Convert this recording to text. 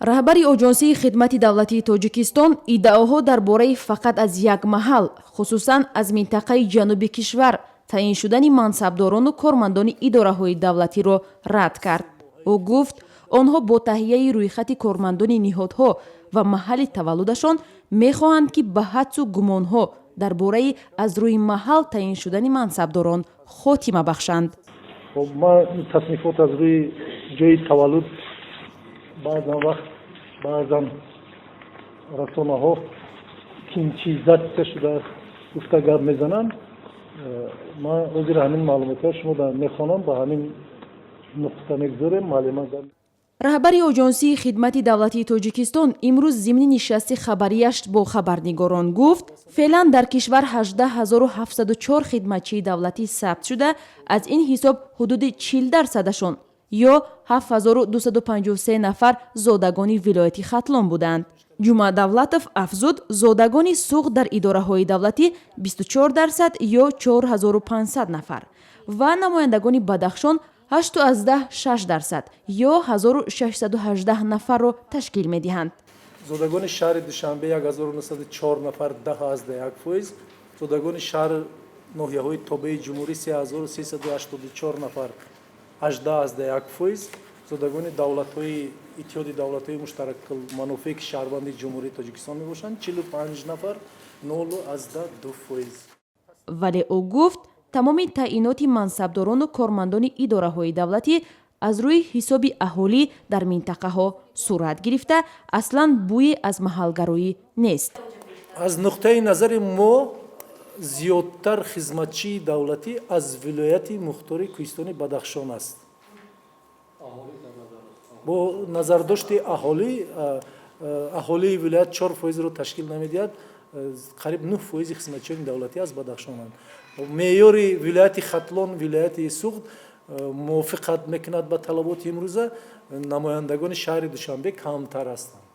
раҳбари оҷонсии хидмати давлатии тоҷикистон иддаоҳо дар бораи фақат аз як маҳал, хусусан аз минтақаи ҷануби кишвар таъин шудани мансабдорону кормандони идораҳои давлатиро рад кард. ӯ гуфт, онҳо бо таҳияи рӯйхати кормандони ниҳодҳо ва маҳалли таваллудашон мехоҳанд ки ба ҳадсу гумонҳо дар бораи аз рӯи маҳал таъин шудани мансабдорон хотима бахшанд. ман таснифот аз рӯи ҷои таваллуд баъзан вақт баъзан расонаҳо кинчизатсия шуда гуфта гап мезананд. ман ҳозир ҳамин маълумотро шумо мехонам, ба ҳамин нуқта мегзорем. раҳбари оҷонсии хидмати давлатии тоҷикистон имрӯз зимни нишасти хабарияш бо хабарнигорон гуфт, феълан дар кишвар 18704 хидматчии давлатӣ сабт шуда, аз ин ҳисоб ҳудуди 40% ё 7253 нафар зодагони вилояти Хатлон буданд. Ҷумъа Давлатов афзуд, зодагони суғд дар идораҳои давлатӣ 24% ё 4500 нафар ва намояндагони Бадахшон 8.6% ё 1618 нафарро ташкил медиҳанд. зодагони шаҳри Душанбе 1904 нафар 10.1%, зодагони шаҳри ноҳияҳои тобеи ҷумҳурӣ 3384 нафар 18.1%, зодагони давлатҳои иттиҳоди давлатҳои муштаракулманофеъ ки шаҳрванди ҷумҳурии Тоҷикистон мебошанд 45 нафар 0.2%. вале ӯ гуфт, тамоми таъиноти мансабдорону кормандони идораҳои давлатӣ аз рӯи ҳисоби аҳолӣ дар минтақаҳо сурат гирифта, аслан бӯе аз маҳалгароӣ нест. аз нуқтаи назари мо зиёдтар хизматчии давлатӣ аз вилояти мухтори кӯҳистони Бадахшон аст. бо назардошти аҳолии вилоят 4%-ро ташкил намедиҳад, қариб 9% хизматчиёни давлатӣ аз Бадахшонанд. меъёри вилояти Хатлон, вилояти суғд мувофиқат мекунад ба талаботи имрӯза, намояндагони шаҳри Душанбе камтар ҳастанд.